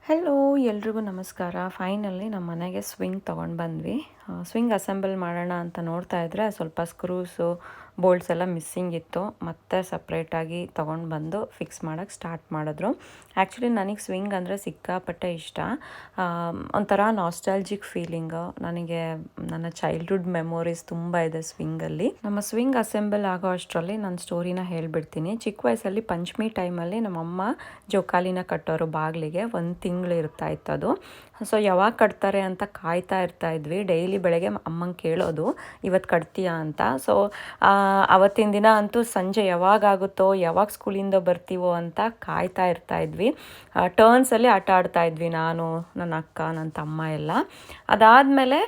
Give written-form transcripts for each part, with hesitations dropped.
Hello ಎಲ್ರಿಗೂ ನಮಸ್ಕಾರ. Finally ನಮ್ಮ ಮನೆಗೆ ಸ್ವಿಂಗ್ ತೊಗೊಂಡು ಬಂದ್ವಿ. ಸ್ವಿಂಗ್ ಅಸೆಂಬಲ್ ಮಾಡೋಣ ಅಂತ ನೋಡ್ತಾ ಇದ್ದರೆ ಸ್ವಲ್ಪ ಸ್ಕ್ರೂಸು ಬೋಲ್ಟ್ಸ್ ಎಲ್ಲ ಮಿಸ್ಸಿಂಗ್ ಇತ್ತು. ಮತ್ತೆ ಸಪ್ರೇಟಾಗಿ ತೊಗೊಂಡು ಬಂದು ಫಿಕ್ಸ್ ಮಾಡೋಕ್ಕೆ ಸ್ಟಾರ್ಟ್ ಮಾಡಿದ್ರು. ಆ್ಯಕ್ಚುಲಿ ನನಗೆ ಸ್ವಿಂಗ್ ಅಂದರೆ ಸಿಕ್ಕಾಪಟ್ಟೆ ಇಷ್ಟ. ಒಂಥರ ನಾಸ್ಟಾಲ್ಜಿಕ್ ಫೀಲಿಂಗು. ನನಗೆ ನನ್ನ ಚೈಲ್ಡ್ಹುಡ್ ಮೆಮೊರೀಸ್ ತುಂಬ ಇದೆ ಸ್ವಿಂಗಲ್ಲಿ. ನಮ್ಮ ಸ್ವಿಂಗ್ ಅಸೆಂಬಲ್ ಆಗೋ ಅಷ್ಟರಲ್ಲಿ ನನ್ನ ಸ್ಟೋರಿನ ಹೇಳ್ಬಿಡ್ತೀನಿ. ಚಿಕ್ಕ ವಯಸ್ಸಲ್ಲಿ ಪಂಚಮಿ ಟೈಮಲ್ಲಿ ನಮ್ಮಮ್ಮ ಜೋಕಾಲಿನ ಕಟ್ಟೋರು ಬಾಗಿಲಿಗೆ. 1 ತಿಂಗಳು ಇರ್ತಾ ಇತ್ತು ಅದು. ಸೊ ಯಾವಾಗ ಕಟ್ತಾರೆ ಅಂತ ಕಾಯ್ತಾ ಇರ್ತಾ ಇದ್ವಿ. ಡೈಲಿ ಬೆಳಗ್ಗೆ ಅಮ್ಮಂಗೆ ಕೇಳೋದು, ಇವತ್ತು ಕಟ್ತೀಯಾ ಅಂತ. ಸೊ ಅವತ್ತಿನ ದಿನ ಅಂತೂ ಸಂಜೆ ಯಾವಾಗುತ್ತೋ, ಯಾವಾಗ ಸ್ಕೂಲಿಂದ ಬರ್ತೀವೋ ಅಂತ ಕಾಯ್ತಾ ಇರ್ತಾ ಇದ್ವಿ. ಟರ್ನ್ಸಲ್ಲಿ ಆಟ ಆಡ್ತಾ ಇದ್ವಿ ನಾನು, ನನ್ನ ಅಕ್ಕ, ನನ್ನ ತಮ್ಮ ಎಲ್ಲ. ಅದಾದಮೇಲೆ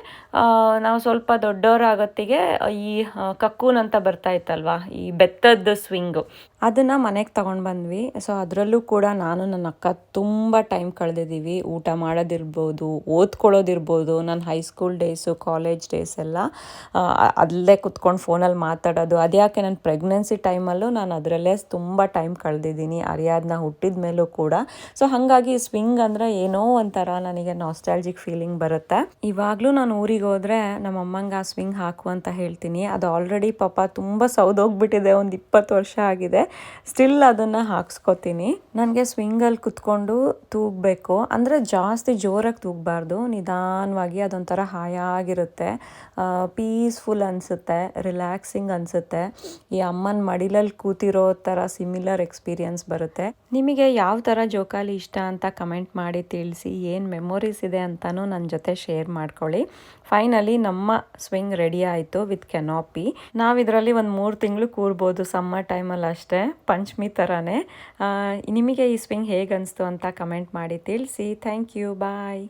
ನಾವು ಸ್ವಲ್ಪ ದೊಡ್ಡವರಾಗತ್ತಿಗೆ ಈ ಕಕ್ಕೂನ್ ಅಂತ ಬರ್ತಾ ಇತ್ತಲ್ವ, ಈ ಬೆತ್ತದ ಸ್ವಿಂಗು, ಅದನ್ನು ಮನೆಗೆ ತೊಗೊಂಡು ಬಂದ್ವಿ. ಸೊ ಅದರಲ್ಲೂ ಕೂಡ ನಾನು ನನ್ನ ಅಕ್ಕ ತುಂಬ ಟೈಮ್ ಕಳೆದಿದ್ದೀವಿ. ಊಟ ಮಾಡೋದಿರ್ಬೋದು, ಓದ್ಕೊಳ್ಳೋದಿರ್ಬೋದು. ನನ್ನ ಹೈಸ್ಕೂಲ್ ಡೇಸು, ಕಾಲೇಜ್ ಡೇಸ್ ಎಲ್ಲ ಅಲ್ಲೇ ಕುತ್ಕೊಂಡು ಫೋನಲ್ಲಿ ಮಾತಾಡೋದು. ಅದ್ಯಾಕೆ ನನ್ನ ಪ್ರೆಗ್ನೆನ್ಸಿ ಟೈಮಲ್ಲೂ ನಾನು ಅದರಲ್ಲೇ ತುಂಬ ಟೈಮ್ ಕಳೆದಿದ್ದೀನಿ, ಅರಿಯಾದನ್ನ ಹುಟ್ಟಿದ ಮೇಲೂ ಕೂಡ. ಸೊ ಹಾಗಾಗಿ ಸ್ವಿಂಗ್ ಅಂದರೆ ಏನೋ ಒಂಥರ ನನಗೆ ನಾಸ್ಟಾಲ್ಜಿಕ್ ಫೀಲಿಂಗ್ ಬರುತ್ತೆ. ಇವಾಗಲೂ ನಾನು ಊರಿಗೆ ಹೋದರೆ ನಮ್ಮ ಅಮ್ಮಂಗೆ ಆ ಸ್ವಿಂಗ್ ಹಾಕು ಅಂತ ಹೇಳ್ತೀನಿ. ಅದು ಆಲ್ರೆಡಿ ಪಾಪ ತುಂಬ ಸೌದೋಗ್ಬಿಟ್ಟಿದೆ, ಒಂದು 20 ವರ್ಷ ಆಗಿದೆ. ಸ್ಟಿಲ್ ಅದನ್ನು ಹಾಕ್ಸ್ಕೊತೀನಿ. ನನಗೆ ಸ್ವಿಂಗಲ್ಲಿ ಕುತ್ಕೊಂಡು ತೂಗಬೇಕು ಅಂದರೆ ಜಾಸ್ತಿ ಜೋರಾಗಿ ತೂಗಬಾರ್ದು, ನಿಧಾನವಾಗಿ. ಅದೊಂಥರ ಹಾಯಾಗಿರುತ್ತೆ, ಪೀಸ್ಫುಲ್ ಅನಿಸುತ್ತೆ, ರಿಲ್ಯಾಕ್ಸಿಂಗ್ ಅನಿಸುತ್ತೆ. ಈ ಅಮ್ಮನ ಮಡಿಲಲ್ಲಿ ಕೂತಿರೋ ಥರ ಸಿಮಿಲರ್ ಎಕ್ಸ್ಪೀರಿಯನ್ಸ್ ಬರುತ್ತೆ. ನಿಮಗೆ ಯಾವ ಥರ ಜೋಕಾಲಿ ಇಷ್ಟ ಅಂತ ಕಮೆಂಟ್ ಮಾಡಿ ತಿಳಿಸಿ. ಏನು ಮೆಮೊರೀಸ್ ಇದೆ ಅಂತಲೂ ನನ್ನ ಜೊತೆ ಶೇರ್ ಮಾಡ್ಕೊಳ್ಳಿ. ಫೈನಲಿ ನಮ್ಮ ಸ್ವಿಂಗ್ ರೆಡಿ ಆಯಿತು ವಿತ್ ಕೆನಾಪಿ. ನಾವು ಇದರಲ್ಲಿ ಒಂದು 3 ತಿಂಗಳು ಕೂರ್ಬೋದು ಸಮ್ಮರ್ ಟೈಮಲ್ಲಿ ಅಷ್ಟೇ, ಪಂಚಮಿ ಥರನೇ. ನಿಮಗೆ ಈ ಸ್ವಿಂಗ್ ಹೇಗೆ ಅನಿಸ್ತು ಅಂತ ಕಮೆಂಟ್ ಮಾಡಿ ತಿಳಿಸಿ. Thank you, bye.